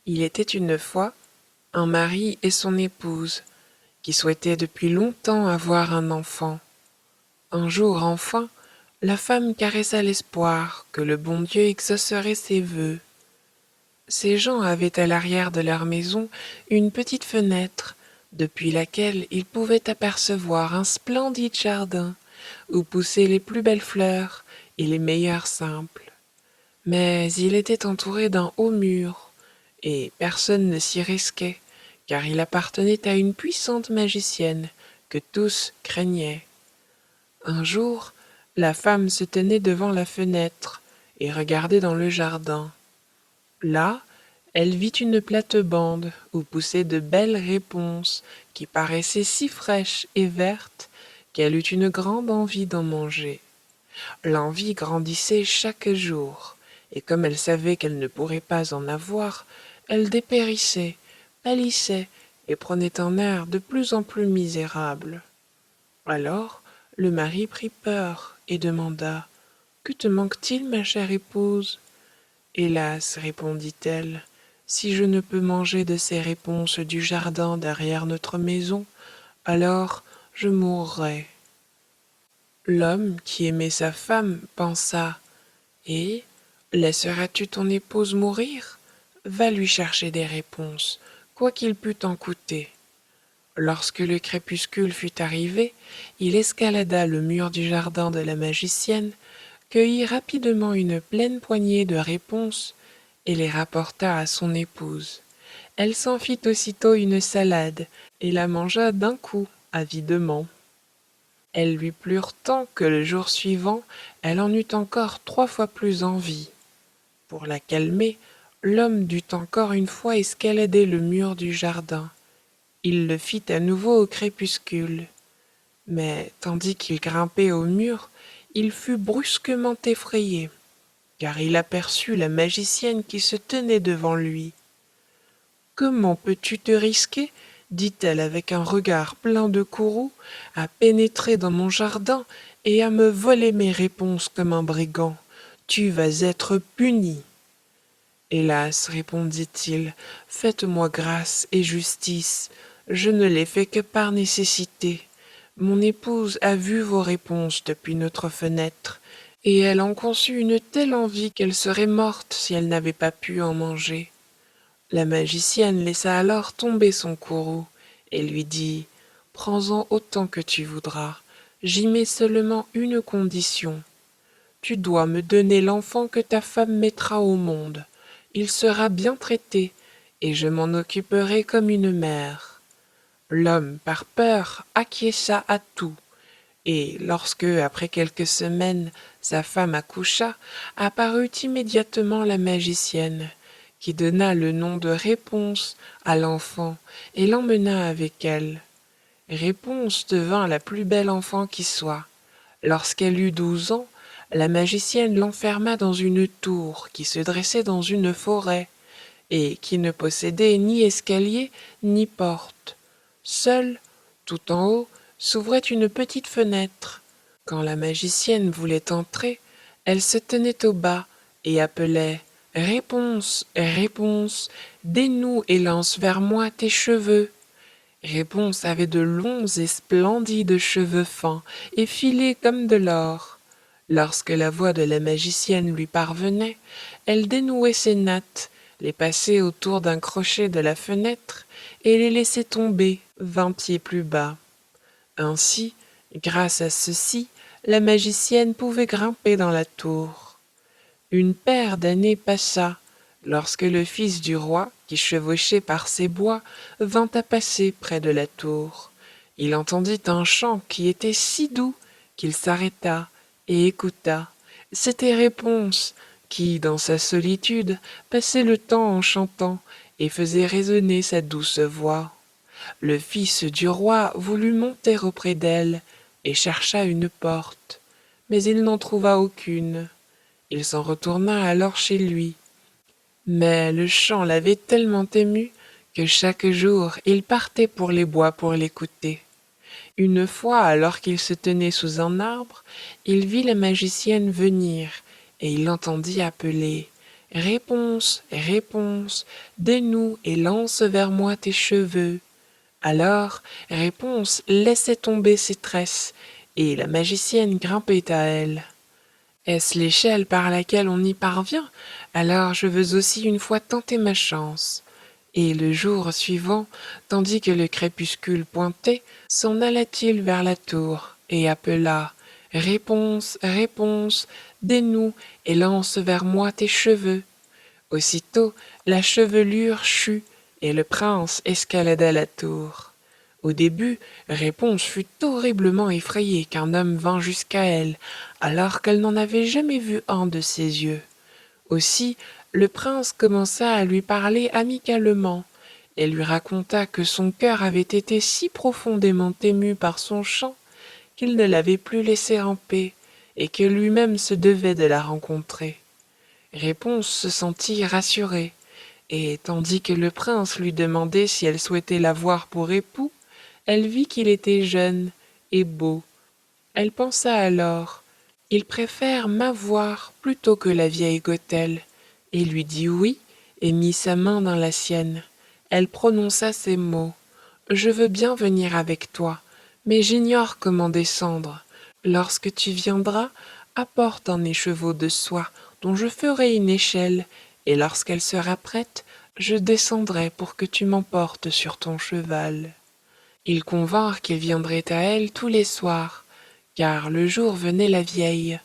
Il était une fois un mari et son épouse qui souhaitaient depuis longtemps avoir un enfant. Un jour enfin, la femme caressa l'espoir que le bon Dieu exaucerait ses vœux. Ces gens avaient à l'arrière de leur maison une petite fenêtre depuis laquelle ils pouvaient apercevoir un splendide jardin où poussaient les plus belles fleurs et les meilleurs simples. Mais il était entouré d'un haut mur, et personne ne s'y risquait, car il appartenait à une puissante magicienne que tous craignaient. Un jour, la femme se tenait devant la fenêtre et regardait dans le jardin. Là, elle vit une plate-bande où poussaient de belles réponses qui paraissaient si fraîches et vertes qu'elle eut une grande envie d'en manger. L'envie grandissait chaque jour, et comme elle savait qu'elle ne pourrait pas en avoir, elle dépérissait, pâlissait et prenait un air de plus en plus misérable. Alors, le mari prit peur et demanda: Que te manque-t-il, ma chère épouse? Hélas, répondit-elle, si je ne peux manger de ces réponses du jardin derrière notre maison, alors je mourrai. L'homme qui aimait sa femme pensa: Et laisseras-tu ton épouse mourir? Va lui chercher des réponses, quoi qu'il pût t'en coûter. Lorsque le crépuscule fut arrivé, il escalada le mur du jardin de la magicienne, cueillit rapidement une pleine poignée de réponses et les rapporta à son épouse. Elle s'en fit aussitôt une salade et la mangea d'un coup, avidement. Elles lui plurent tant que le jour suivant, elle en eut encore 3 fois plus envie. Pour la calmer, l'homme dut encore une fois escalader le mur du jardin. Il le fit à nouveau au crépuscule. Mais tandis qu'il grimpait au mur, il fut brusquement effrayé, car il aperçut la magicienne qui se tenait devant lui. Comment peux-tu te risquer, dit-elle avec un regard plein de courroux, à pénétrer dans mon jardin et à me voler mes réponses comme un brigand? Tu vas être puni. Hélas, répondit-il, faites-moi grâce et justice. Je ne l'ai fait que par nécessité. Mon épouse a vu vos réponses depuis notre fenêtre, et elle en conçut une telle envie qu'elle serait morte si elle n'avait pas pu en manger. La magicienne laissa alors tomber son courroux et lui dit: Prends-en autant que tu voudras. J'y mets seulement une condition. Tu dois me donner l'enfant que ta femme mettra au monde. Il sera bien traité, et je m'en occuperai comme une mère. L'homme, par peur, acquiesça à tout, et lorsque, après quelques semaines, sa femme accoucha, apparut immédiatement la magicienne, qui donna le nom de Réponse à l'enfant et l'emmena avec elle. Réponse devint la plus belle enfant qui soit. Lorsqu'elle eut 12 ans, la magicienne l'enferma dans une tour qui se dressait dans une forêt et qui ne possédait ni escalier ni porte. Seule, tout en haut, s'ouvrait une petite fenêtre. Quand la magicienne voulait entrer, elle se tenait au bas et appelait: Réponse, réponse, dénoue et lance vers moi tes cheveux. Réponse avait de longs et splendides cheveux fins et filés comme de l'or. Lorsque la voix de la magicienne lui parvenait, elle dénouait ses nattes, les passait autour d'un crochet de la fenêtre et les laissait tomber 20 pieds plus bas. Ainsi, grâce à ceci, la magicienne pouvait grimper dans la tour. Une paire d'années passa, lorsque le fils du roi, qui chevauchait par ses bois, vint à passer près de la tour. Il entendit un chant qui était si doux qu'il s'arrêta et écouta. C'était Réponse, qui, dans sa solitude, passait le temps en chantant et faisait résonner sa douce voix. Le fils du roi voulut monter auprès d'elle et chercha une porte, mais il n'en trouva aucune. Il s'en retourna alors chez lui. Mais le chant l'avait tellement ému que chaque jour il partait pour les bois pour l'écouter. Une fois, alors qu'il se tenait sous un arbre, il vit la magicienne venir et il l'entendit appeler: Réponse, réponse, dénoue et lance vers moi tes cheveux. Alors, Réponse laissait tomber ses tresses, et la magicienne grimpait à elle. Est-ce l'échelle par laquelle on y parvient? Alors je veux aussi une fois tenter ma chance. Et le jour suivant, tandis que le crépuscule pointait, s'en alla-t-il vers la tour, et appela « Réponse, réponse, dénoue et lance vers moi tes cheveux. » Aussitôt, la chevelure chut, et le prince escalada la tour. Au début, Réponse fut horriblement effrayée qu'un homme vînt jusqu'à elle, alors qu'elle n'en avait jamais vu un de ses yeux. Aussi, le prince commença à lui parler amicalement, et lui raconta que son cœur avait été si profondément ému par son chant qu'il ne l'avait plus laissée en paix, et que lui-même se devait de la rencontrer. Réponse se sentit rassurée, et tandis que le prince lui demandait si elle souhaitait l'avoir pour époux, elle vit qu'il était jeune et beau. Elle pensa alors, il préfère m'avoir plutôt que la vieille Gothelle, et lui dit oui, et mit sa main dans la sienne. Elle prononça ces mots, je veux bien venir avec toi, mais j'ignore comment descendre. Lorsque tu viendras, apporte un écheveau de soie dont je ferai une échelle, et lorsqu'elle sera prête, je descendrai pour que tu m'emportes sur ton cheval. Ils convinrent qu'il viendrait à elle tous les soirs, car le jour venait la vieille.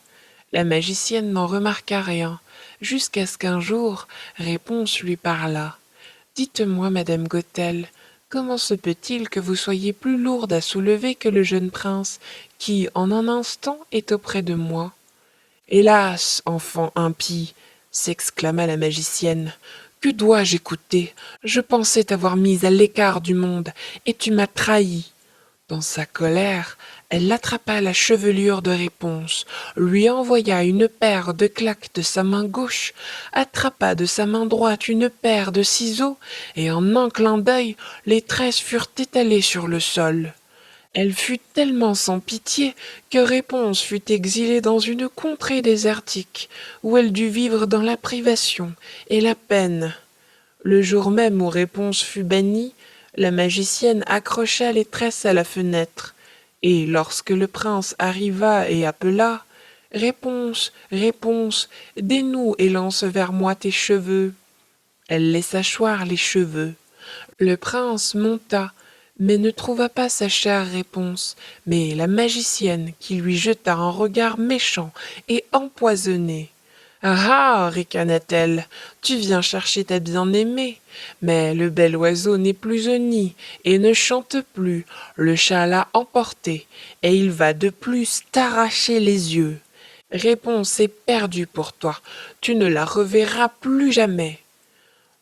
La magicienne n'en remarqua rien, jusqu'à ce qu'un jour, Réponse lui parla. « Dites-moi, madame Gothelle, comment se peut-il que vous soyez plus lourde à soulever que le jeune prince, qui, en un instant, est auprès de moi ?» « Hélas, enfant impie !» s'exclama la magicienne. « Que dois-je écouter? Je pensais t'avoir mise à l'écart du monde, et tu m'as trahie. » Dans sa colère, elle attrapa la chevelure de Réponse, lui envoya une paire de claques de sa main gauche, attrapa de sa main droite une paire de ciseaux, et en un clin d'œil, les tresses furent étalées sur le sol. Elle fut tellement sans pitié que Réponse fut exilée dans une contrée désertique, où elle dut vivre dans la privation et la peine. Le jour même où Réponse fut bannie, la magicienne accrocha les tresses à la fenêtre, et lorsque le prince arriva et appela « Réponse, réponse, dénoue et lance vers moi tes cheveux », elle laissa choir les cheveux. Le prince monta, mais ne trouva pas sa chère Réponse, mais la magicienne qui lui jeta un regard méchant et empoisonné. « Ah ah !» ricana-t-elle, « tu viens chercher ta bien-aimée, mais le bel oiseau n'est plus au nid et ne chante plus, le chat l'a emporté, et il va de plus t'arracher les yeux. Réponse est perdue pour toi, tu ne la reverras plus jamais. »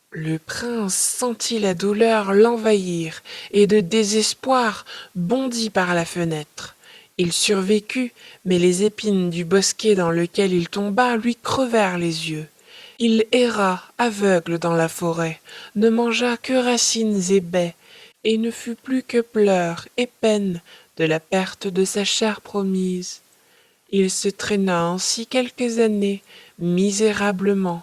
Le prince sentit la douleur l'envahir et de désespoir bondit par la fenêtre. Il survécut, mais les épines du bosquet dans lequel il tomba lui crevèrent les yeux. Il erra aveugle dans la forêt, ne mangea que racines et baies, et ne fut plus que pleurs et peines de la perte de sa chère promise. Il se traîna ainsi quelques années, misérablement,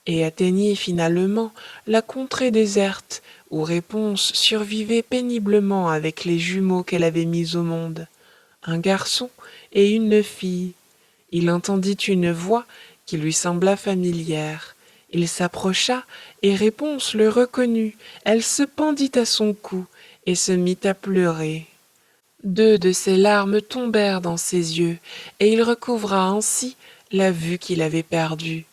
et atteignit finalement la contrée déserte, où Réponse survivait péniblement avec les jumeaux qu'elle avait mis au monde, un garçon et une fille. Il entendit une voix qui lui sembla familière. Il s'approcha, et Réponse le reconnut. Elle se pendit à son cou et se mit à pleurer. Deux de ses larmes tombèrent dans ses yeux, et il recouvra ainsi la vue qu'il avait perdue.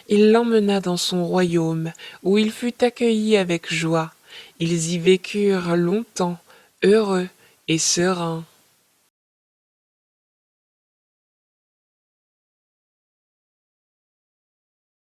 Il l'emmena dans son royaume, où il fut accueilli avec joie. Ils y vécurent longtemps, heureux et sereins.